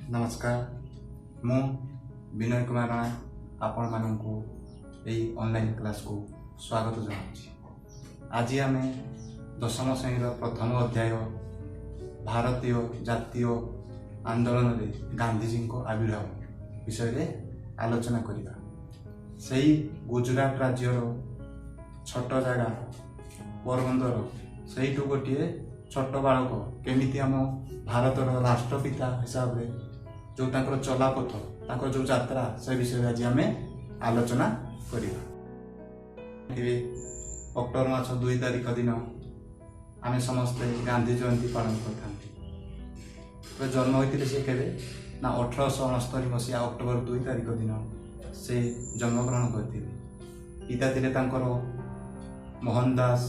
नमस्कार मु विनय कुमार राणा आपण मानू ऑनलाइन क्लास को स्वागत जनाऊँ। आज आम दशम श्रेणी प्रथम अध्याय भारतीय जातीय आंदोलन में गांधीजी को आविर्भाव विषय आलोचना करवा। सही गुजरात राज्यर छोट जगह पोरबंदर से गोटे छोट बालक केमिति आम भारतर राष्ट्रपिता हिसाब से जो तांकर चलापथ तांकर जो यात्रा से विषय आज आम आलोचना करवा। अक्टोबर मास 2 तारिख दिन आम समस्ते गांधी जयंती पालन करते। जन्म होते से केवे ना 1869 मसीहा अक्टोबर 2 तारिख दिन से जन्मग्रहण करते। पिता थे मोहनदास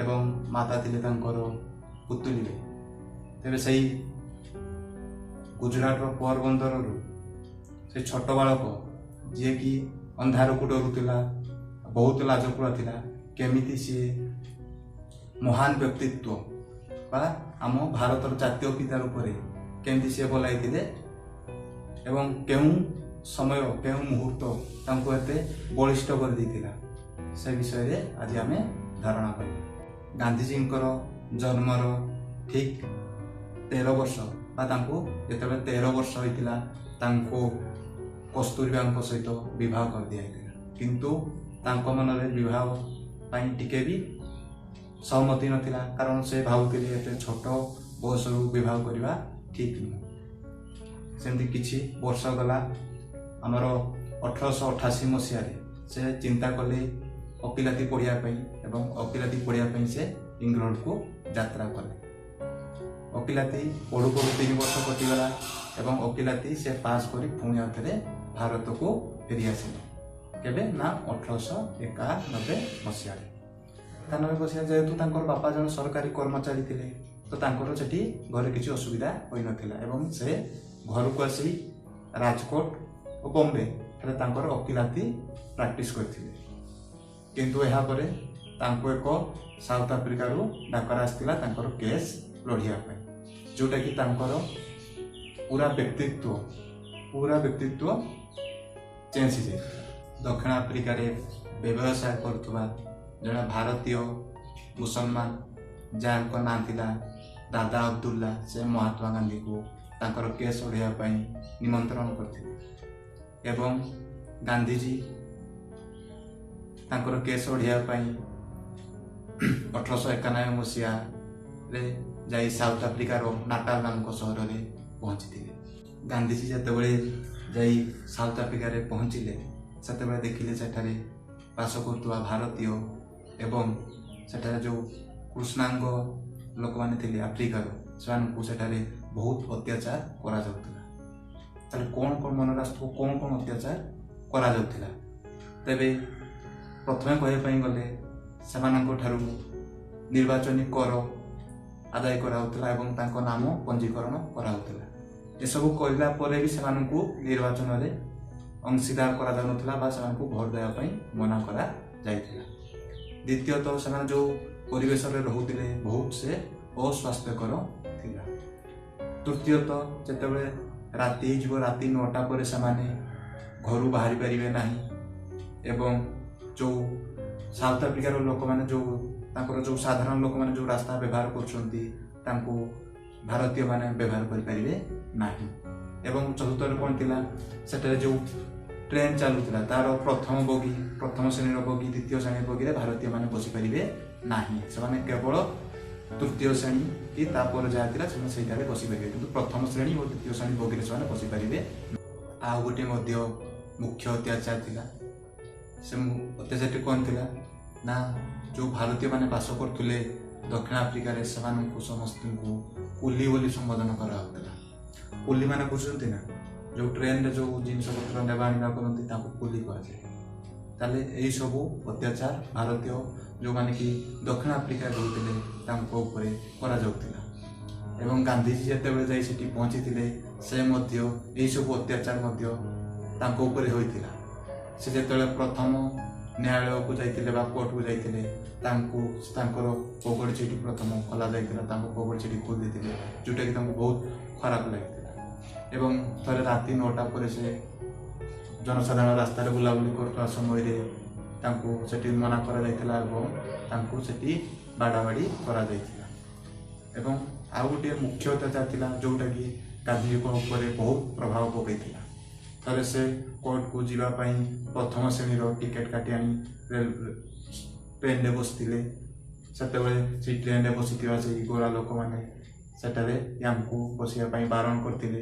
एवं माता थे पुतुली। तेरे सही गुजरात पोरबंदर से छोट बालक जी कि अंधार को डरुला बहुत लाजकुड़ा थिला केमिति सी महान व्यक्तित्व बा आम भारतर जातीय पिता रूप से केमिति सी बोलाई एवं केउं समय केउं मुहूर्त तांको एते बलिष्ठ कर देथिला से विषय रे आज आम धारणा कर। गांधीजी जन्मर ठीक 13 वर्ष जो 13 वर्ष होता कस्तूरबा सहित विवाह कर दिया किंतु मन में विवाह टिके भी सहमति नथिला कारण से भावुले एते छोट बयस विवाह करवा ठीक नुह। सेमती किछि वर्ष गला आमर 1888 मसीह से चिंता कले वकिलाती पढ़ाई एवं वकिलाती पढ़ाई से इंग्लैंड को यात्रा कले। वकिलाती पढ़ू पढ़ू 3 वर्ष कटिगला एवं वकिलाती से पास कर पुणी आउे भारत को फेरी आसिले केबे ना 1891 मसीह। 91 मसीहा जेहेतु तांकर बापा जन सरकारी कर्मचारी थिले तो तांकर सेठी घरे किसी असुविधा होई नथिला एवं से घर को आसी राजकोट और बॉम्बे रे तांकर वकिलाती प्रैक्टिस करथिले। किंतु एहा परे तांको एक साउथ अफ्रिका रु डाकर आस्तिला तांकर केस लढ़िया जोटा कि तांकर पूरा व्यक्तित्व चेंज हो जाए। दक्षिण अफ्रिका रे व्यवसाय करथुवा जणा भारतीय मुसलमान जान को नाम थिला दादा अब्दुल्ला से महात्मा गांधी को तांकर केस लढ़िया निमंत्रण करथिले एवं गांधीजी तांकर केस लढ़िया 1891 मसीहा रे जाई साउथ अफ्रिकार नाटाल नामक सहर में पहुंची थे। गांधीजी जिते जाई साउथ अफ्रिका रे पहुंचले से देखिले सेठारे बास करथुवा भारतीय एवं सेठारे जो कृष्णांग लोक माने थिले अफ्रिकार से बहुत अत्याचार करा जाउतला। ताले कौन मन राष्ट्र को कौन अत्याचार करा जाउतला तेबे प्रथमे कहै गले सेमानंको ठारू निर्वाचनी कर आदाय कराउतला एवं तांको नाम पंजीकरण कराउतला। ए सब कइला परे भी सेमानंको निर्वाचन रे अंशीदार करा जाउतला बा सेमानंको भोट देया पई मना करा जायतिला। द्वितीयतः सेमान जो परिवेश रे रहुतिले बहुत से अस्वास्थ्यकर थिला। तृतीयतः जेतेबेले राति जीव राति 9टा पर सेमाने घरु बाहरी परिबे नाही एवं जो साउथ अफ्रिकार लोक माने जो साधारण लोक माने जो रास्ता व्यवहार करछंती तांको भारतीय माने व्यवहार करि परिबे नाही। एवं चतुर्थ कोन थिला सेटरे जो ट्रेन चालुतला तार प्रथम श्रेणी बगी द्वितीय श्रेणी बगी रे भारतीय माने बसी परिबे नाही। से माने केवल तृतीय श्रेणी कि तापर जातिला से सेटारे बसी परिबे किंतु प्रथम श्रेणी और द्वितीय श्रेणी बगी रे से बसी परिबे। आ गोटे मध्य मुख्य अत्याचार थिला से अत्याचार कौन थिला ना जो भारतीय माने बास करथुले दक्षिण अफ्रिका रे सेमानंकु समस्त को कुली बोली संबोधन करा होतला। कुली माने बुझुंती ना जो ट्रेन रे जो जिनस पत्र नेबा आनिबा करंती ताको कुली कहा जाय। ताले एई सब अत्याचार भारतीय जो माने कि दक्षिण अफ्रिका रहउतिले तांको ऊपर करा जाउतिला एवं गांधीजी जेतेबेले जाई सेठी पहुंचीतिले से मध्य एई सब अत्याचार मध्य तांको ऊपर होइतिला। से जेतेबेले प्रथम न्यायालय को जाइतिले बा कोर्ट को जाइतिले तांकर कोगड़ चिठी प्रथम खोला जाइतिला तांको कोगड़ चिठी खोल देतिले जोटा कि तांको बहुत खराब लागितिला। ଏବଂ ଥରେ ରାତି 9ଟା ପରେ ସେ ଜନସାଧାରଣ ରାସ୍ତାରେ ବୁଲାବୁଲି କରୁଥିବା ସମୟରେ ତାଙ୍କୁ ସେଠି ମନା କରାଯାଇଥିଲା ଏବଂ ତାଙ୍କୁ ସେଠି ବାଡ଼ାବାଡ଼ି କରାଯାଇଥିଲା। ଏବଂ ଆଉ ଗୋଟିଏ ମୁଖ୍ୟ ଅତ୍ୟାଚାର ଥିଲା ଯେଉଁଟାକି ଗାନ୍ଧୀଜୀଙ୍କ ଉପରେ ବହୁତ ପ୍ରଭାବ ପକାଇଥିଲା। ଥରେ ସେ କୋର୍ଟକୁ ଯିବା ପାଇଁ ପ୍ରଥମ ଶ୍ରେଣୀର ଟିକେଟ୍ କାଟି ଆଣି ଟ୍ରେନରେ ବସିଥିଲେ। ସେତେବେଳେ ସେଇ ଟ୍ରେନରେ ବସିଥିବା ସେଇ ଗୋରା ଲୋକମାନେ ସେଠାରେ ୟାଙ୍କୁ ବସିବା ପାଇଁ ବାରଣ କରିଥିଲେ,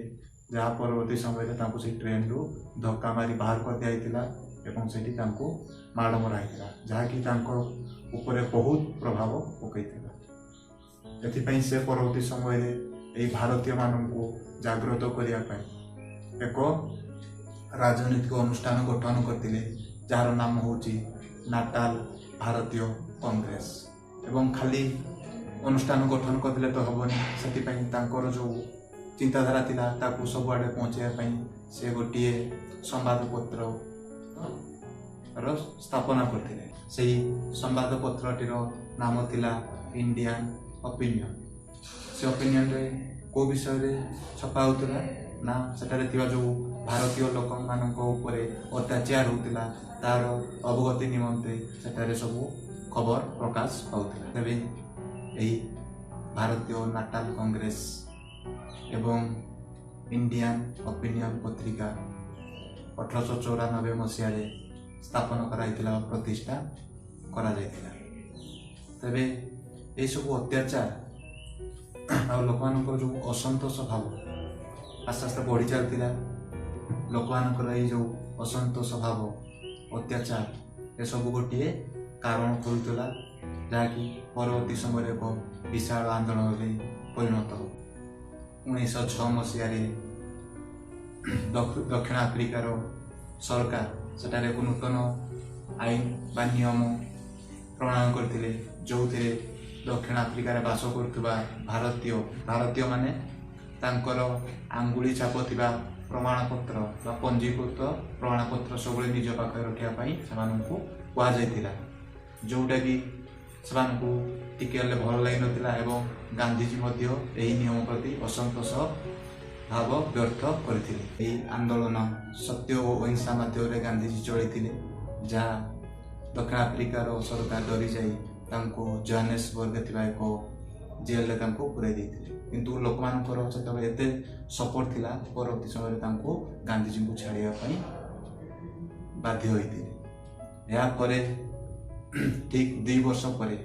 ଯାହା ପରବର୍ତ୍ତୀ ସମୟରେ ତାଙ୍କୁ ସେଇ ଟ୍ରେନରୁ ଧକ୍କା ମାରି ବାହାର କରିଦିଆଯାଇଥିଲା ଏବଂ ସେଠି ତାଙ୍କୁ ମାଡ଼ ମରା ହେଇଥିଲା, ଯାହାକି ତାଙ୍କ ଉପରେ ବହୁତ ପ୍ରଭାବ ପକାଇଥିଲା। ଏଥିପାଇଁ ସେ ପରବର୍ତ୍ତୀ ସମୟରେ ଏହି ଭାରତୀୟମାନଙ୍କୁ ଜାଗ୍ରତ କରିବା ପାଇଁ ଏକ ରାଜନୈତିକ ଅନୁଷ୍ଠାନ ଗଠନ କରିଥିଲେ, ଯାହାର ନାମ ହେଉଛି ନାଟାଲ ଭାରତୀୟ କଂଗ୍ରେସ। ଏବଂ ଖାଲି ଅନୁଷ୍ଠାନ ଗଠନ କରିଦେଲେ ତ ହେବନି, ସେଥିପାଇଁ ତାଙ୍କର ଯେଉଁ ଚିନ୍ତାଧାରା ଥିଲା ତାକୁ ସବୁଆଡ଼େ ପହଞ୍ଚାଇବା ପାଇଁ ସେ ଗୋଟିଏ ସମ୍ବାଦପତ୍ରର ସ୍ଥାପନା କରିଥିଲେ। ସେହି ସମ୍ବାଦପତ୍ରଟିର ନାମ ଥିଲା ଇଣ୍ଡିଆନ୍ ଓପିନିଅନ୍। ସେ ଓପିନିଅନ୍ରେ କେଉଁ ବିଷୟରେ ଛପା ହେଉଥିଲା ନା ସେଠାରେ ଥିବା ଯେଉଁ ଭାରତୀୟ ଲୋକମାନଙ୍କ ଉପରେ ଅତ୍ୟାଚାର ହେଉଥିଲା ତାର ଅବଗତି ନିମନ୍ତେ ସେଠାରେ ସବୁ ଖବର ପ୍ରକାଶ ପାଉଥିଲା। ତେବେ ଏହି ଭାରତୀୟ ନାଟାଲ କଂଗ୍ରେସ ଏବଂ ଇଣ୍ଡିଆନ୍ ଓପିନିଅନ୍ ପତ୍ରିକା 1894 ମସିହାରେ ସ୍ଥାପନ କରାଯାଇଥିଲା ବା ପ୍ରତିଷ୍ଠା କରାଯାଇଥିଲା। ତେବେ ଏହିସବୁ ଅତ୍ୟାଚାର ଆଉ ଲୋକମାନଙ୍କର ଯେଉଁ ଅସନ୍ତୋଷ ଭାବ ଆସ୍ତେ ଆସ୍ତେ ବଢ଼ି ଚାଲିଥିଲା। ଲୋକମାନଙ୍କର ଏଇ ଯେଉଁ ଅସନ୍ତୋଷ ଭାବ, ଅତ୍ୟାଚାର ଏସବୁ ଗୋଟିଏ କାରଣ କରୁଥିଲା, ଯାହାକି ପରବର୍ତ୍ତୀ ସମୟରେ ଏକ ବିଶାଳ ଆନ୍ଦୋଳନରେ ପରିଣତ ହେବ। 1906 ମସିହାରେ ଦକ୍ଷିଣ ଆଫ୍ରିକାର ସରକାର ସେଠାରେ ଏକ ନୂତନ ଆଇନ ବା ନିୟମ ପ୍ରଣୟନ କରିଥିଲେ, ଯେଉଁଥିରେ ଦକ୍ଷିଣ ଆଫ୍ରିକାରେ ବାସ କରୁଥିବା ଭାରତୀୟମାନେ ତାଙ୍କର ଆଙ୍ଗୁଳି ଛାପ ଥିବା ପ୍ରମାଣପତ୍ର ବା ପଞ୍ଜୀକୃତ ପ୍ରମାଣପତ୍ର ସବୁବେଳେ ନିଜ ପାଖରେ ରଖିବା ପାଇଁ ସେମାନଙ୍କୁ କୁହାଯାଇଥିଲା, ଯେଉଁଟାକି ସେମାନଙ୍କୁ ଟିକେ ହେଲେ ଭଲ ଲାଗିନଥିଲା। ଏବଂ ଗାନ୍ଧୀଜୀ ମଧ୍ୟ ଏହି ନିୟମ ପ୍ରତି ଅସନ୍ତୋଷ ଭାବ ବ୍ୟର୍ଥ କରିଥିଲେ। ଏହି ଆନ୍ଦୋଳନ ସତ୍ୟ ଓ ଅହିଂସା ମାଧ୍ୟମରେ ଗାନ୍ଧୀଜୀ ଚଳିଥିଲେ, ଯାହା ଦକ୍ଷିଣ ଆଫ୍ରିକାର ସରକାର ଡରି ଯାଇ ତାଙ୍କୁ ଜୋହାନ୍ସବର୍ଗରେ ଥିବା ଏକ ଜେଲରେ ତାଙ୍କୁ ପୁରାଇ ଦେଇଥିଲେ। କିନ୍ତୁ ଲୋକମାନଙ୍କର ସେତେବେଳେ ଏତେ ସପୋର୍ଟ ଥିଲା, ପରବର୍ତ୍ତୀ ସମୟରେ ତାଙ୍କୁ ଗାନ୍ଧୀଜୀଙ୍କୁ ଛାଡ଼ିବା ପାଇଁ ବାଧ୍ୟ ହୋଇଥିଲେ। ଏହାପରେ ଠିକ୍ 2 ବର୍ଷ ପରେ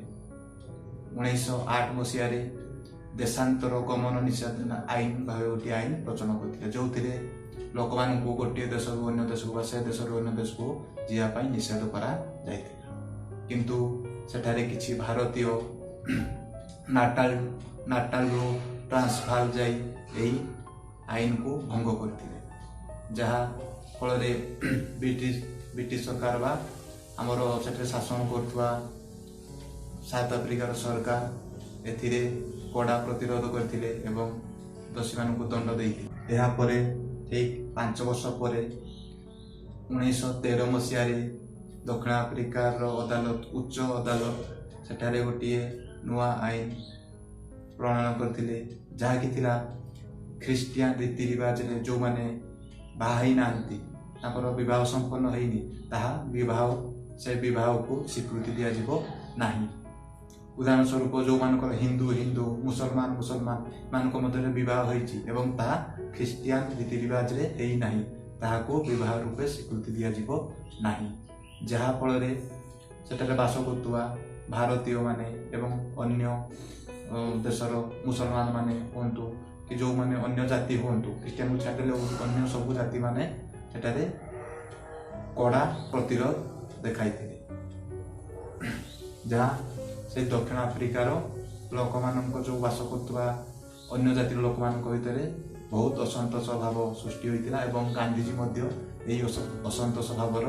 1908 ମସିହାରେ ଦେଶାନ୍ତର ଗମନ ନିଷେଧ ଆଇନ ଭାବେ ଗୋଟିଏ ଆଇନ ପ୍ରଚଳନ କରିଥିଲେ, ଯେଉଁଥିରେ ଲୋକମାନଙ୍କୁ ଗୋଟିଏ ଦେଶରୁ ଅନ୍ୟ ଦେଶକୁ ବା ସେ ଦେଶରୁ ଅନ୍ୟ ଦେଶକୁ ଯିବା ପାଇଁ ନିଷେଧ କରାଯାଇଥିଲା। କିନ୍ତୁ ସେଠାରେ କିଛି ଭାରତୀୟ ନାଟାଲରୁ ଟ୍ରାନ୍ସଭାଲ ଯାଇ ଏହି ଆଇନକୁ ଭଙ୍ଗ କରିଥିଲେ, ଯାହା ଫଳରେ ବ୍ରିଟିଶ ସରକାର ବା ଆମର ସେଠାରେ ଶାସନ କରୁଥିବା ସାଉଥ ଆଫ୍ରିକାର ସରକାର ଏଥିରେ କଡ଼ା ପ୍ରତିରୋଧ କରିଥିଲେ ଏବଂ ଦୋଷୀମାନଙ୍କୁ ଦଣ୍ଡ ଦେଇଥିଲେ। ଏହାପରେ ଠିକ୍ 5 ବର୍ଷ ପରେ 1913 ମସିହାରେ ଦକ୍ଷିଣ ଆଫ୍ରିକାର ଉଚ୍ଚ ଅଦାଲତ ସେଠାରେ ଗୋଟିଏ ନୂଆ ଆଇନ ପ୍ରଣୟନ କରିଥିଲେ, ଯାହାକି ଥିଲା ଖ୍ରୀଷ୍ଟିଆନ ରୀତି ରିବାଜରେ ଯେଉଁମାନେ ବାହା ହେଇନାହାନ୍ତି, ତାଙ୍କର ବିବାହ ସମ୍ପନ୍ନ ହେଇନି, ସେ ବିବାହକୁ ସ୍ୱୀକୃତି ଦିଆଯିବ ନାହିଁ। ଉଦାହରଣ ସ୍ୱରୂପ ଯେଉଁମାନଙ୍କର ହିନ୍ଦୁ ମୁସଲମାନଙ୍କ ମଧ୍ୟରେ ବିବାହ ହୋଇଛି ଏବଂ ତାହା ଖ୍ରୀଷ୍ଟିଆନ ରୀତି ରିବାଜରେ ହେଇନାହିଁ, ତାହାକୁ ବିବାହ ରୂପେ ସ୍ୱୀକୃତି ଦିଆଯିବ ନାହିଁ। ଯାହାଫଳରେ ସେଠାରେ ବାସ କରୁଥିବା ଭାରତୀୟମାନେ ଏବଂ ଅନ୍ୟ ଦେଶର ମୁସଲମାନମାନେ ହୁଅନ୍ତୁ କି ଯେଉଁମାନେ ଅନ୍ୟ ଜାତି ହୁଅନ୍ତୁ, ଖ୍ରୀଷ୍ଟିଆନକୁ ଛାଡ଼ିଦେଲେ ଅନ୍ୟ ସବୁ ଜାତିମାନେ ସେଠାରେ କଡ଼ା ପ୍ରତିରୋଧ ଦେଖାଇଥିଲେ, ଯାହା ସେ ଦକ୍ଷିଣ ଆଫ୍ରିକାର ଲୋକମାନଙ୍କ ଯେଉଁ ବାସ କରୁଥିବା ଅନ୍ୟ ଜାତିର ଲୋକମାନଙ୍କ ଭିତରେ ବହୁତ ଅସନ୍ତୋଷ ଭାବ ସୃଷ୍ଟି ହୋଇଥିଲା ଏବଂ ଗାନ୍ଧୀଜୀ ମଧ୍ୟ ଏହି ଅସନ୍ତୋଷ ଭାବର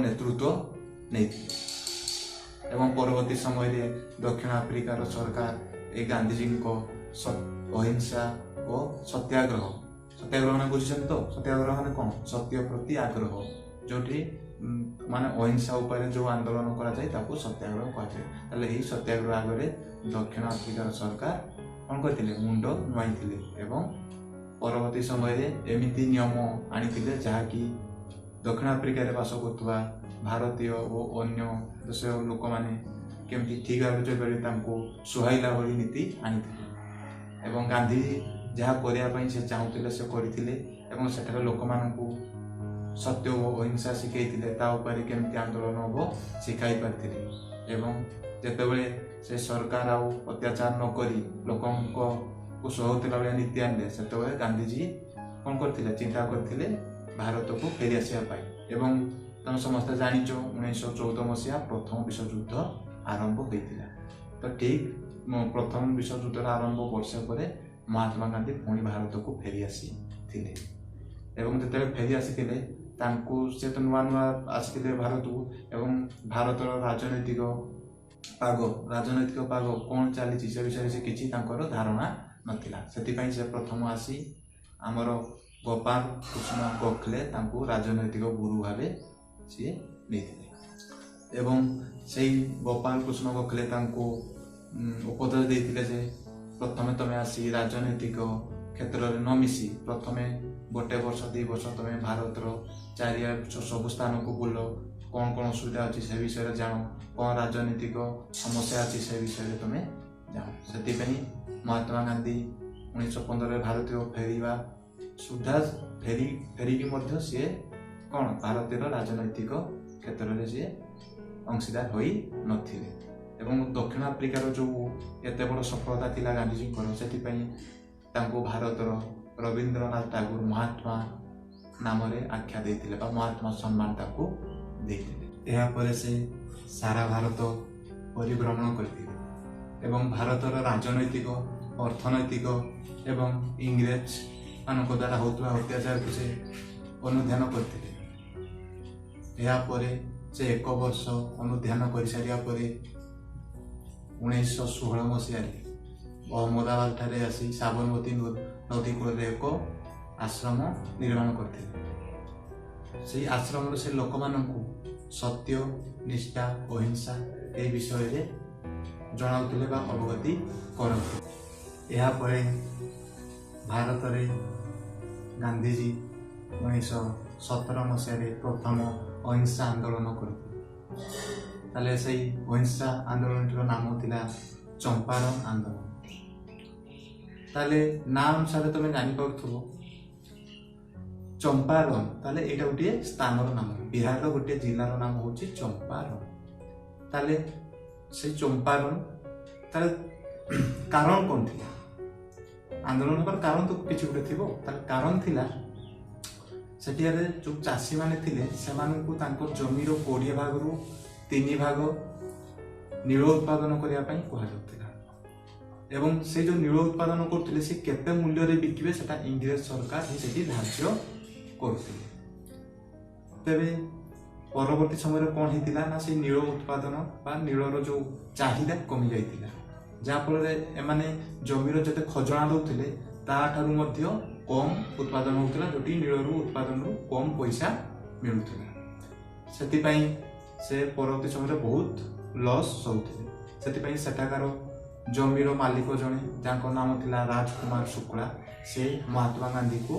ନେତୃତ୍ୱ ନେଇଥିଲେ। ଏବଂ ପରବର୍ତ୍ତୀ ସମୟରେ ଦକ୍ଷିଣ ଆଫ୍ରିକାର ସରକାର ଏହି ଗାନ୍ଧୀଜୀଙ୍କ ଅହିଂସା ଓ ସତ୍ୟାଗ୍ରହ ମାନେ ବୁଝିଛନ୍ତି ତ? ସତ୍ୟାଗ୍ରହ ମାନେ କ'ଣ? ସତ୍ୟ ପ୍ରତି ଆଗ୍ରହ, ଯେଉଁଠି ମାନେ ଅହିଂସା ଉପରେ ଯେଉଁ ଆନ୍ଦୋଳନ କରାଯାଏ ତାକୁ ସତ୍ୟାଗ୍ରହ କୁହାଯାଏ। ତାହେଲେ ଏହି ସତ୍ୟାଗ୍ରହ ଆଗରେ ଦକ୍ଷିଣ ଆଫ୍ରିକାର ସରକାର କ'ଣ କରିଥିଲେ ମୁଣ୍ଡ ନୁଆଇଥିଲେ ଏବଂ ପରବର୍ତ୍ତୀ ସମୟରେ ଏମିତି ନିୟମ ଆଣିଥିଲେ ଯାହାକି ଦକ୍ଷିଣ ଆଫ୍ରିକାରେ ବାସ କରୁଥିବା ଭାରତୀୟ ଓ ଅନ୍ୟ ଦେଶର ଲୋକମାନେ କେମିତି ଠିକ୍ ଭାବରେ ଚଳିପାରିବେ ତାଙ୍କୁ ସୁହାଇଲା ଭଳି ନୀତି ଆଣିଥିଲେ ଏବଂ ଗାନ୍ଧୀଜୀ ଯାହା କରିବା ପାଇଁ ସେ ଚାହୁଁଥିଲେ ସେ କରିଥିଲେ ଏବଂ ସେଠାରେ ଲୋକମାନଙ୍କୁ ସତ୍ୟ ଓ ଅହିଂସା ଶିଖାଇଥିଲେ ତା ଉପରେ କେମିତି ଆନ୍ଦୋଳନ ହେବ ଶିଖାଇ ପାରିଥିଲେ ଏବଂ ଯେତେବେଳେ ସେ ସରକାର ଆଉ ଅତ୍ୟାଚାର ନକରି ଲୋକଙ୍କୁ ସୁହାଉଥିଲା ଭଳିଆ ନୀତି ଆଣିଲେ ସେତେବେଳେ ଗାନ୍ଧୀଜୀ କ'ଣ କରିଥିଲେ ଚିନ୍ତା କରିଥିଲେ ଭାରତକୁ ଫେରି ଆସିବା ପାଇଁ ଏବଂ ତମେ ସମସ୍ତେ ଜାଣିଛ 1914 ମସିହା ପ୍ରଥମ ବିଶ୍ୱଯୁଦ୍ଧ ଆରମ୍ଭ ହୋଇଥିଲା। ତ ଠିକ୍ ପ୍ରଥମ ବିଶ୍ୱଯୁଦ୍ଧର ଆରମ୍ଭ ବର୍ଷ ପରେ ମହାତ୍ମା ଗାନ୍ଧୀ ପୁଣି ଭାରତକୁ ଫେରି ଆସିଥିଲେ ଏବଂ ଯେତେବେଳେ ଫେରି ଆସିଥିଲେ ତାଙ୍କୁ ସେ ତ ନୂଆ ନୂଆ ଆସିଥିଲେ ଭାରତକୁ ଏବଂ ଭାରତର ରାଜନୈତିକ ପାଗ କ'ଣ ଚାଲିଛି ସେ ବିଷୟରେ ସେ କିଛି ତାଙ୍କର ଧାରଣା ନଥିଲା। ସେଥିପାଇଁ ସେ ପ୍ରଥମ ଆସି ଆମର ଗୋପାଳ କୃଷ୍ଣ ଗୋଖଲେ ତାଙ୍କୁ ରାଜନୈତିକ ଗୁରୁ ଭାବେ ସିଏ ନେଇଥିଲେ ଏବଂ ସେଇ ଗୋପାଳ କୃଷ୍ଣ ଗୋଖଲେ ତାଙ୍କୁ ଉପଦେଶ ଦେଇଥିଲେ ଯେ ପ୍ରଥମେ ତମେ ଆସି ରାଜନୈତିକ କ୍ଷେତ୍ରରେ ନ ମିଶି ପ୍ରଥମେ 1 ବର୍ଷ 2 ବର୍ଷ ତମେ ଭାରତର ଚାରିଆଡ଼େ ସବୁ ସ୍ଥାନକୁ ବୁଲ, କ'ଣ କ'ଣ ଅସୁବିଧା ଅଛି ସେ ବିଷୟରେ ଜାଣ, କ'ଣ ରାଜନୈତିକ ସମସ୍ୟା ଅଛି ସେ ବିଷୟରେ ତମେ ଜାଣ। ସେଥିପାଇଁ ମହାତ୍ମା ଗାନ୍ଧୀ 1915ରେ ଭାରତୀୟ ଫେରିବା ସୁଦ୍ଧା ଫେରିକି ମଧ୍ୟ ସିଏ କ'ଣ ଭାରତୀୟ ରାଜନୈତିକ କ୍ଷେତ୍ରରେ ସିଏ ଅଂଶୀଦାର ହୋଇନଥିଲେ ଏବଂ ଦକ୍ଷିଣ ଆଫ୍ରିକାର ଯେଉଁ ଏତେ ବଡ଼ ସଫଳତା ଥିଲା ଗାନ୍ଧୀଜୀଙ୍କର ସେଥିପାଇଁ ତାଙ୍କୁ ଭାରତର ରବୀନ୍ଦ୍ରନାଥ ଟାଗୋର ମହାତ୍ମା ନାମରେ ଆଖ୍ୟା ଦେଇଥିଲେ ବା ମହାତ୍ମା ସମ୍ମାନ ତାକୁ ଦେଇଥିଲେ। ଏହାପରେ ସେ ସାରା ଭାରତ ପରିଭ୍ରମଣ କରିଥିଲେ ଏବଂ ଭାରତର ରାଜନୈତିକ ଅର୍ଥନୈତିକ ଏବଂ ଇଂରେଜ ମାନଙ୍କ ଦ୍ୱାରା ହେଉଥିବା ଅତ୍ୟାଚାରକୁ ସେ ଅନୁଧ୍ୟାନ କରିଥିଲେ। ଏହାପରେ ସେ 1 ବର୍ଷ ଅନୁଧ୍ୟାନ କରିସାରିବା ପରେ 1916 ମସିହାରେ ଅହମ୍ମଦାବାଦ ଠାରେ ଆସି ସାବରମତୀ ନଦୀ କୂଳରେ ଏକ ଆଶ୍ରମ ନିର୍ମାଣ କରିଥିଲେ। ସେହି ଆଶ୍ରମରେ ସେ ଲୋକମାନଙ୍କୁ ସତ୍ୟ ନିଷ୍ଠା ଅହିଂସା ଏହି ବିଷୟରେ ଜଣାଉଥିଲେ ବା ଅବଗତି କରନ୍ତି। ଏହାପରେ ଭାରତରେ ଗାନ୍ଧୀଜୀ 1917 ମସିହାରେ ପ୍ରଥମ ଅହିଂସା ଆନ୍ଦୋଳନ କରିଥିଲେ। ତାହେଲେ ସେଇ ଅହିଂସା ଆନ୍ଦୋଳନଟିର ନାମ ଥିଲା ଚମ୍ପାରଣ ଆନ୍ଦୋଳନ। ତାହେଲେ ନାଁ ଅନୁସାରେ ତମେ ଜାଣିପାରୁଥିବ ଚମ୍ପାରଣ, ତାହେଲେ ଏଇଟା ଗୋଟିଏ ସ୍ଥାନର ନାମ, ବିହାରର ଗୋଟିଏ ଜିଲ୍ଲାର ନାମ ହେଉଛି ଚମ୍ପାରଣ। ତାହେଲେ ସେଇ ଚମ୍ପାରଣ ତାହେଲେ କାରଣ କ'ଣ ଥିଲା? ଆନ୍ଦୋଳନ ହେବାର କାରଣ ତ କିଛି ଗୋଟେ ଥିବ। ତାହେଲେ କାରଣ ଥିଲା ସେଠିରେ ଯେଉଁ ଚାଷୀମାନେ ଥିଲେ ସେମାନଙ୍କୁ ତାଙ୍କ ଜମିର 20 ଭାଗରୁ 3 ଭାଗ ନୀଳ ଉତ୍ପାଦନ କରିବା ପାଇଁ କୁହାଯାଉଥିଲା ଏବଂ ସେ ଯେଉଁ ନୀଳ ଉତ୍ପାଦନ କରୁଥିଲେ ସେ କେତେ ମୂଲ୍ୟରେ ବିକିବେ ସେଟା ଇଂରେଜ ସରକାର ହିଁ ସେଠି ଧାର୍ଯ୍ୟ କରୁଥିଲେ। ତେବେ ପରବର୍ତ୍ତୀ ସମୟରେ କ'ଣ ହେଇଥିଲା ନା ସେ ନୀଳ ଉତ୍ପାଦନ ବା ନୀଳର ଯେଉଁ ଚାହିଦା କମି ଯାଇଥିଲା, ଯାହାଫଳରେ ଏମାନେ ଜମିର ଯେତେ ଖଜଣା ଦେଉଥିଲେ ତାଠାରୁ ମଧ୍ୟ କମ୍ ଉତ୍ପାଦନ ହେଉଥିଲା, ଯେଉଁଠି ନୀଳରୁ ଉତ୍ପାଦନରୁ କମ୍ ପଇସା ମିଳୁଥିଲା। ସେଥିପାଇଁ ସେ ପରବର୍ତ୍ତୀ ସମୟରେ ବହୁତ ଲସ୍ ହେଉଥିଲେ। ସେଥିପାଇଁ ସେଠାକାର ଜମିର ମାଲିକ ଜଣେ ଯାହାଙ୍କ ନାମ ଥିଲା ରାଜକୁମାର ଶୁକ୍ଳା, ସେ ମହାତ୍ମା ଗାନ୍ଧୀଙ୍କୁ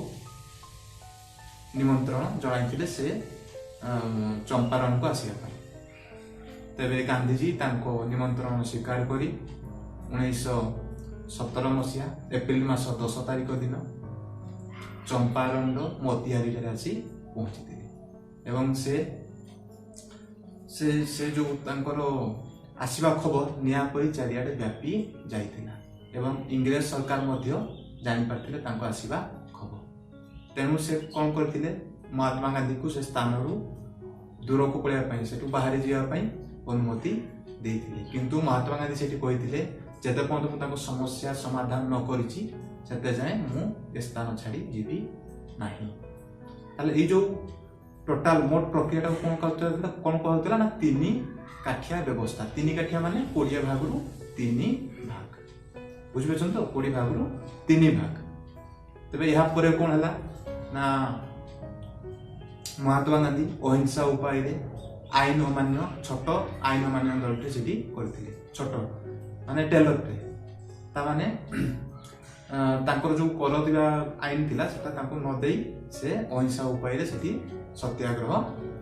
ନିମନ୍ତ୍ରଣ ଜଣାଇଥିଲେ ସେ ଚମ୍ପାରଣକୁ ଆସିବା ପାଇଁ। ତେବେ ଗାନ୍ଧୀଜୀ ତାଙ୍କ ନିମନ୍ତ୍ରଣ ସ୍ୱୀକାର କରି 1917 ମସିହା ଏପ୍ରିଲ ମାସ 10 ତାରିଖ ଦିନ ଚମ୍ପାରଣର ମୋତିହାରୀଠାରେ ଆସି ପହଞ୍ଚିଥିଲେ ଏବଂ ସେ ଯେଉଁ ତାଙ୍କର ଆସିବା ଖବର ନିଆଁ ପରି ଚାରିଆଡ଼େ ବ୍ୟାପି ଯାଇଥିଲା ଏବଂ ଇଂରେଜ ସରକାର ମଧ୍ୟ ଜାଣିପାରିଥିଲେ ତାଙ୍କ ଆସିବା ଖବର। ତେଣୁ ସେ କ'ଣ କରିଥିଲେ ମହାତ୍ମା ଗାନ୍ଧୀଙ୍କୁ ସେ ସ୍ଥାନରୁ ଦୂରକୁ ପଳାଇବା ପାଇଁ, ସେଠୁ ବାହାରି ଯିବା ପାଇଁ ଅନୁମତି ଦେଇଥିଲେ। କିନ୍ତୁ ମହାତ୍ମା ଗାନ୍ଧୀ ସେଠି କହିଥିଲେ ଯେତେ ପର୍ଯ୍ୟନ୍ତ ମୁଁ ତାଙ୍କ ସମସ୍ୟା ସମାଧାନ ନ କରିଛି ସେତେ ଯାଏଁ ମୁଁ ଏ ସ୍ଥାନ ଛାଡ଼ି ଯିବି ନାହିଁ। ତାହେଲେ ଏଇ ଯେଉଁ ଟୋଟାଲ ମୋଟ ପ୍ରକ୍ରିୟାଟାକୁ କ'ଣ କୁହାଯାଉଥିଲା ନା 3 କାଠିଆ ବ୍ୟବସ୍ଥା। 3 କାଠିଆ ମାନେ 20 ଭାଗରୁ 3 ଭାଗ, ବୁଝିପାରୁଛନ୍ତି ତ, 20 ଭାଗରୁ 3 ଭାଗ। ତେବେ ଏହା ପରେ କ'ଣ ହେଲା ନା ମହାତ୍ମା ଗାନ୍ଧୀ ଅହିଂସା ଉପାୟରେ ଆଇନ ଅମାନ୍ୟ ଛୋଟ ଆଇନ ଅମାନ୍ୟ ଆନ୍ଦୋଳନଟେ ସେଠି କରିଥିଲେ। ଛୋଟ ମାନେ ଟେଲରଟେ ତାମାନେ ତାଙ୍କର ଯେଉଁ କର ଦେବା ଆଇନ ଥିଲା ସେଟା ତାଙ୍କୁ ନ ଦେଇ ସେ ଅହିଂସା ଉପାୟରେ ସେଠି ସତ୍ୟାଗ୍ରହ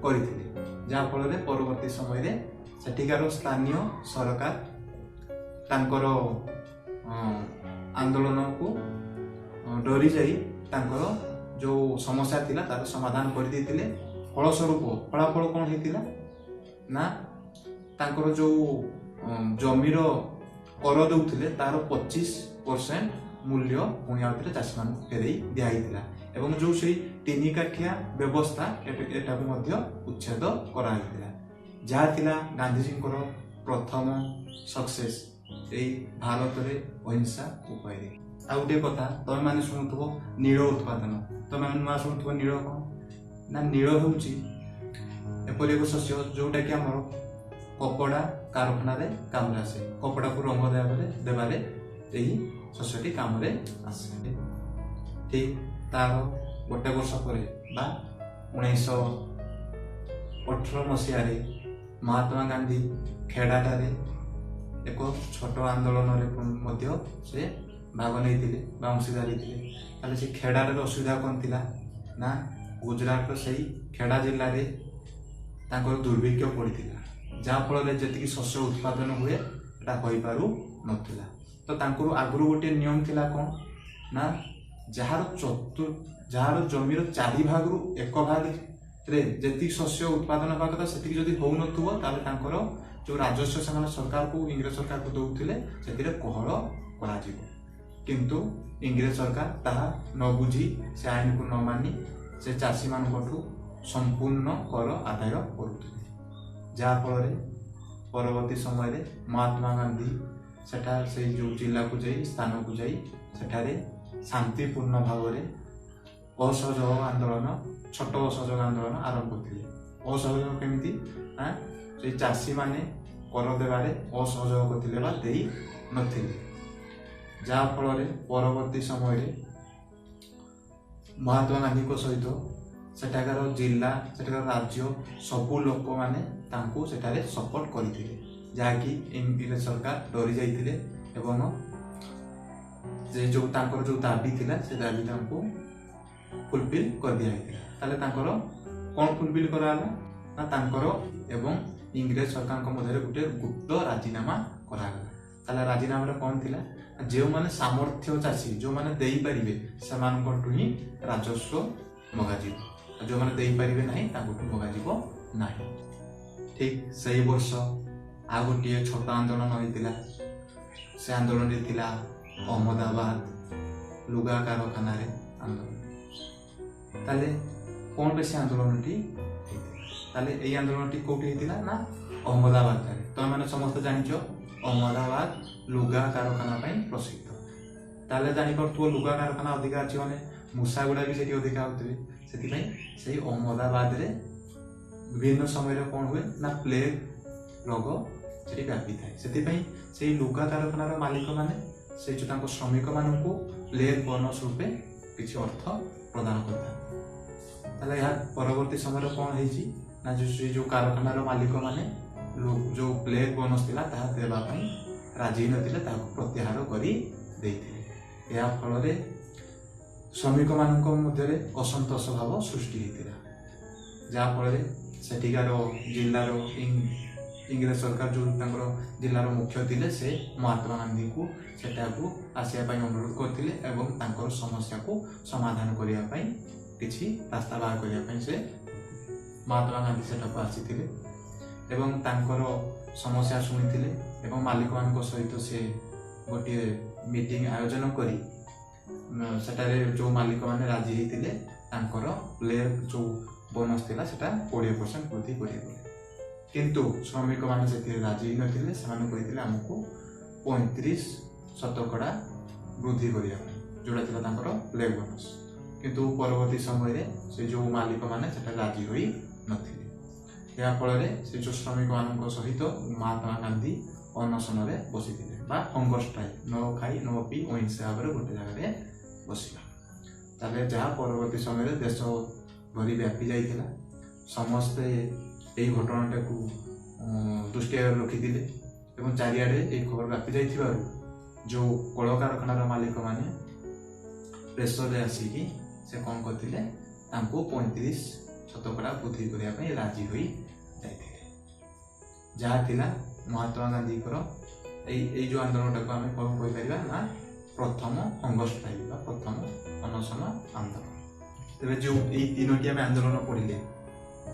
କରିଥିଲେ, ଯାହାଫଳରେ ପରବର୍ତ୍ତୀ ସମୟରେ ସେଠିକାର ସ୍ଥାନୀୟ ସରକାର ତାଙ୍କର ଆନ୍ଦୋଳନକୁ ଡରି ଯାଇ ତାଙ୍କର ଯେଉଁ ସମସ୍ୟା ଥିଲା ତାର ସମାଧାନ କରିଦେଇଥିଲେ। ଫଳସ୍ୱରୂପ ଫଳାଫଳ କ'ଣ ହେଇଥିଲା ନା ତାଙ୍କର ଯେଉଁ ଜମିର କର ଦେଉଥିଲେ ତାର 25% ମୂଲ୍ୟ ପୁଣି ଆଉ ଥରେ ଚାଷୀମାନଙ୍କୁ ଫେରେଇ ଦିଆହେଇଥିଲା ଏବଂ ଯେଉଁ ସେଇ 3 କାଠିଆ ବ୍ୟବସ୍ଥା ଏଟାକୁ ମଧ୍ୟ ଉଚ୍ଛେଦ କରାହେଇଥିଲା, ଯାହା ଥିଲା ଗାନ୍ଧିଜୀଙ୍କର ପ୍ରଥମ ସକ୍ସେସ୍ ଏଇ ଭାରତରେ ଅହିଂସା ଉପାୟରେ। ଆଉ ଗୋଟିଏ କଥା, ତମେମାନେ ଶୁଣୁଥିବ ନୀଳ ଉତ୍ପାଦନ। ତମେମାନେ ନୂଆ ଶୁଣୁଥିବ ନୀଳ କ'ଣ ନା, ନୀଳ ହେଉଛି ଏପରି ଏକ ଶସ୍ୟ ଯେଉଁଟାକି ଆମର କପଡ଼ା କାରଖାନାରେ କାମରେ ଆସେ। କପଡ଼ାକୁ ରଙ୍ଗ ଦେବାରେ ଏହି ଶସ୍ୟଟି କାମରେ ଆସେ। ଠିକ୍ ତାର ଗୋଟେ ବର୍ଷ ପରେ ବା 1918 ମସିହାରେ ମହାତ୍ମା ଗାନ୍ଧୀ ଖେଡ଼ାଠାରେ ଏକ ଛୋଟ ଆନ୍ଦୋଳନରେ ମଧ୍ୟ ସେ ଭାଗ ନେଇଥିଲେ ବା ଅଂଶୀଦାର ହେଇଥିଲେ। ତାହେଲେ ସେ ଖେଡ଼ାର ଅସୁବିଧା କ'ଣ ଥିଲା ନା ଗୁଜରାଟର ସେଇ ଖେଡ଼ା ଜିଲ୍ଲାରେ ତାଙ୍କର ଦୁର୍ଭିକ୍ଷ ପଡ଼ିଥିଲା, ଯାହାଫଳରେ ଯେତିକି ଶସ୍ୟ ଉତ୍ପାଦନ ହୁଏ ସେଟା ହୋଇପାରୁନଥିଲା। ତ ତାଙ୍କର ଆଗରୁ ଗୋଟିଏ ନିୟମ ଥିଲା କ'ଣ ନା ଯାହାର ଜମିର 4 ଭାଗରୁ 1 ଭାଗରେ ଯେତିକି ଶସ୍ୟ ଉତ୍ପାଦନ ହେବା କଥା ସେତିକି ଯଦି ହେଉନଥିବ ତାହେଲେ ତାଙ୍କର ଯେଉଁ ରାଜସ୍ୱ ସେମାନେ ସରକାରକୁ ଇଂରେଜ ସରକାରକୁ ଦେଉଥିଲେ ସେଥିରେ କୋହଳ କରାଯିବ। କିନ୍ତୁ ଇଂରେଜ ସରକାର ତାହା ନ ବୁଝି ସେ ଆଇନକୁ ନ ମାନି ସେ ଚାଷୀମାନଙ୍କଠୁ ସମ୍ପୂର୍ଣ୍ଣ କର ଆଦାୟ କରୁଥିଲେ, ଯାହାଫଳରେ ପରବର୍ତ୍ତୀ ସମୟରେ ମହାତ୍ମା ଗାନ୍ଧୀ ସେଇ ଯେଉଁ ଜିଲ୍ଲାକୁ ଯାଇ ସ୍ଥାନକୁ ଯାଇ ସେଠାରେ ଶାନ୍ତିପୂର୍ଣ୍ଣ ଭାବରେ ଅସହଯୋଗ ଆନ୍ଦୋଳନ ଛୋଟ ଅସହଯୋଗ ଆନ୍ଦୋଳନ ଆରମ୍ଭ କରିଥିଲେ। ଅସହଯୋଗ କେମିତି ନା ସେଇ ଚାଷୀମାନେ କର ଦେବାରେ ଅସହଯୋଗ କରିଥିଲେ ବା ଦେଇ ନଥିଲେ, ଯାହାଫଳରେ ପରବର୍ତ୍ତୀ ସମୟରେ ମହାତ୍ମା ଗାନ୍ଧୀଙ୍କ ସହିତ ସେଠାକାର ଜିଲ୍ଲା ସେଠାକାର ରାଜ୍ୟ ସବୁ ଲୋକମାନେ ତାଙ୍କୁ ସେଠାରେ ସପୋର୍ଟ କରିଥିଲେ, ଯାହାକି ଇଂରେଜ ସରକାର ଡରି ଯାଇଥିଲେ ଏବଂ ତାଙ୍କର ଯେଉଁ ଦାବି ଥିଲା ସେ ଦାବି ତାଙ୍କୁ ଫୁଲଫିଲ୍ କରିଦିଆଯାଇଥିଲା। ତାହେଲେ ତାଙ୍କର କ'ଣ ଫୁଲଫିଲ୍ କରାଗଲା ନା ତାଙ୍କର ଏବଂ ଇଂରେଜ ସରକାରଙ୍କ ମଧ୍ୟରେ ଗୋଟେ ଗୁପ୍ତ ରାଜିନାମା କରାଗଲା। ତାହେଲେ ରାଜିନାମାରେ କ'ଣ ଥିଲା, ଯେଉଁମାନେ ସାମର୍ଥ୍ୟ ଚାଷୀ ଯେଉଁମାନେ ଦେଇପାରିବେ ସେମାନଙ୍କଠୁ ହିଁ ରାଜସ୍ୱ ମଗାଯିବ, ଯେଉଁମାନେ ଦେଇପାରିବେ ନାହିଁ ତାଙ୍କଠୁ ମଗାଯିବ ନାହିଁ। ଠିକ୍ ସେଇ ବର୍ଷ ଆଉ ଗୋଟିଏ ଛୋଟ ଆନ୍ଦୋଳନ ହୋଇଥିଲା। ସେ ଆନ୍ଦୋଳନଟି ଥିଲା ଅହମ୍ମଦାବାଦ ଲୁଗା କାରଖାନାରେ ଆନ୍ଦୋଳନ। ତାହେଲେ କ'ଣ ପାଇଁ ସେ ଆନ୍ଦୋଳନଟି ହେଇଥିଲା? ତାହେଲେ ଏଇ ଆନ୍ଦୋଳନଟି କେଉଁଠି ହେଇଥିଲା ନା ଅହମ୍ମଦାବାଦରେ। ତମେମାନେ ସମସ୍ତେ ଜାଣିଛ ଅହମ୍ମଦାବାଦ ଲୁଗା କାରଖାନା ପାଇଁ ପ୍ରସିଦ୍ଧ। ତାହେଲେ ଜାଣିପାରୁଥିବ ଲୁଗା କାରଖାନା ଅଧିକା ଅଛି ମାନେ ମୂଷା ଗୁଡ଼ା ବି ସେଠି ଅଧିକା ହେଉଥିବେ। ସେଥିପାଇଁ ସେଇ ଅହମ୍ମଦାବାଦରେ ବିଭିନ୍ନ ସମୟରେ କ'ଣ ହୁଏ ନା ପ୍ଲେଗ ରୋଗ ସେଠି ବ୍ୟାପିଥାଏ। ସେଥିପାଇଁ ସେଇ ଲୁଗା କାରଖାନାର ମାଲିକମାନେ ସେଇ ଯେଉଁ ତାଙ୍କ ଶ୍ରମିକମାନଙ୍କୁ ପ୍ଲେଗ ବୋନସ୍ ରୂପେ କିଛି ଅର୍ଥ ପ୍ରଦାନ କରିଥାନ୍ତି। ତାହେଲେ ଏହା ପରବର୍ତ୍ତୀ ସମୟରେ କ'ଣ ହେଇଛି ନା ସେ ଯେଉଁ କାରଖାନାର ମାଲିକମାନେ ଯେଉଁ ପ୍ଲେଗ ବୋନସ୍ ଥିଲା ତାହା ଦେବା ପାଇଁ ରାଜି ନଥିଲେ, ତାହାକୁ ପ୍ରତ୍ୟାହାର କରି ଦେଇଥିଲେ। ଏହା ଫଳରେ ଶ୍ରମିକମାନଙ୍କ ମଧ୍ୟରେ ଅସନ୍ତୋଷ ଭାବ ସୃଷ୍ଟି ହୋଇଥିଲା, ଯାହାଫଳରେ ସେଠିକାର ଜିଲ୍ଲାର ଇଂରେଜ ସରକାର ଯେଉଁ ତାଙ୍କର ଜିଲ୍ଲାର ମୁଖ୍ୟ ଥିଲେ ସେ ମହାତ୍ମା ଗାନ୍ଧୀଙ୍କୁ ସେଠାକୁ ଆସିବା ପାଇଁ ଅନୁରୋଧ କରିଥିଲେ ଏବଂ ତାଙ୍କର ସମସ୍ୟାକୁ ସମାଧାନ କରିବା ପାଇଁ କିଛି ରାସ୍ତା ବାହାର କରିବା ପାଇଁ ସେ ମହାତ୍ମା ଗାନ୍ଧୀ ସେଠାକୁ ଆସିଥିଲେ ଏବଂ ତାଙ୍କର ସମସ୍ୟା ଶୁଣିଥିଲେ ଏବଂ ମାଲିକମାନଙ୍କ ସହିତ ସେ ଗୋଟିଏ ମିଟିଂ ଆୟୋଜନ କରି ସେଠାରେ ଯେଉଁ ମାଲିକମାନେ ରାଜି ହେଇଥିଲେ ତାଙ୍କର ପ୍ଲେଗ ଯେଉଁ ବୋନସ୍ ଥିଲା ସେଟା 20% ବୃଦ୍ଧି କରିବାକୁ। କିନ୍ତୁ ଶ୍ରମିକମାନେ ସେଥିରେ ରାଜି ହେଇନଥିଲେ। ସେମାନେ କହିଥିଲେ ଆମକୁ 35% ବୃଦ୍ଧି କରିବା ପାଇଁ, ଯେଉଁଟା ଥିଲା ତାଙ୍କର ପ୍ଲେଗ ବୋନସ୍। କିନ୍ତୁ ପରବର୍ତ୍ତୀ ସମୟରେ ସେ ଯେଉଁ ମାଲିକମାନେ ସେଟା ରାଜି ହୋଇ ନଥିଲେ। ଏହାଫଳରେ ସେ ଯେଉଁ ଶ୍ରମିକମାନଙ୍କ ସହିତ ମହାତ୍ମା ଗାନ୍ଧୀ ଅନଶନରେ ବସିଥିଲେ ବା ହଙ୍ଗର ଷ୍ଟ୍ରାଇକ୍, ନ ଖାଇ ନ ପିଇ ଅହିଂସା ଭାବରେ ଗୋଟେ ଜାଗାରେ ବସିବା। ତାହେଲେ ଯାହା ପରବର୍ତ୍ତୀ ସମୟରେ ଦେଶ ଭରି ବ୍ୟାପି ଯାଇଥିଲା। ସମସ୍ତେ ଏହି ଘଟଣାଟାକୁ ଦୃଷ୍ଟି ଆଗରେ ରଖିଥିଲେ ଏବଂ ଚାରିଆଡ଼େ ଏହି ଖବର ବ୍ୟାପି ଯାଇଥିବାରୁ जो कलकारखानार मालिक मैंने प्रेसर आसिकी से कौन करते 35% वृद्धि करने राजी हो जाते महात्मा गांधी जो आंदोलन टाक आम कौन कहीपर ना प्रथम हंगर स्ट्राइक प्रथम अनशन आंदोलन। तेज जो ये तीनोटी आम आंदोलन पढ़ले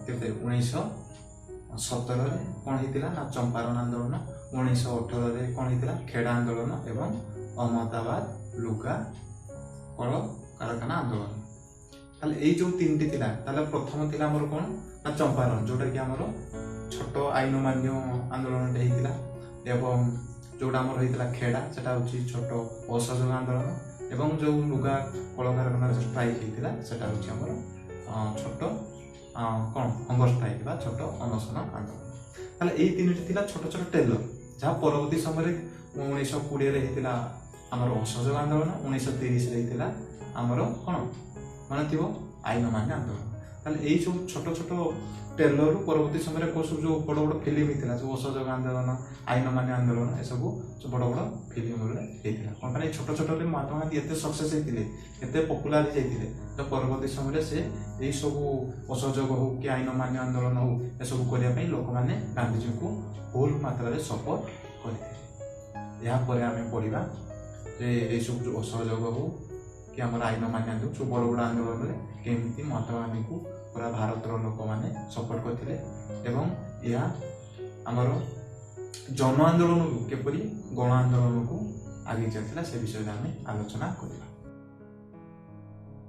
के 1917 कौन होता ना चंपारण आंदोलन, 1918 कौन होता खेड़ा आंदोलन एवं अहमदाबाद लुगा कल कारखाना आंदोलन। ताले ये जो तीन टी थिला ताले प्रथम थिला हमर कोन ना चंपारण जोटा कि हमर छोट आईन मान्य आंदोलन होता एवं जोटा हमर होइतला खेड़ा सेटा होची छोट असहयोग आंदोलन एवं जो लुगा कल कारखाना स्ट्राइक होइतला सेटा होची हमर छोट कौन हंगर स्ट्राइक बा छोट अनशन आंदोलन। ताले ये तीन टी थिला छोट छोट टेलर जहाँ परवर्ती समय 1920 रे होइतला हमर असहयोग आंदोलन, 1930 रे होइतला हमर कोन मान थी आईन मान्य आंदोलन। ताले यही सब छोट छोट टेलर परवर्ती समय कौ सब जो बड़ बड़ फिल्म होता जो असहयोग आंदोलन आईन मान्य आंदोलन ये सब बड़ बड़ फिल्म होता कौन कहना छोट छोट महात्मा गांधी एत सक्सेस होते एत पपुलार जाते तो परवर्ती समय से यही सब असहयोग हो कि आईन मान्य आंदोलन हो ये सब करने लोक मैंने गांधीजी को फुल मात्रा सपोर्ट करते। आम पढ़ा ये सब जो असहयोग हो कि आम आईन मान्य आंदोलन सब बड़ बड़ आंदोलन में केमी महात्मा गांधी को पूरा भारतर लोक मैंने सपोर्ट करते एवं यह आमर जन आंदोलन केपरी गण आंदोलन को आगे चलता से विषय में आलोचना करवा।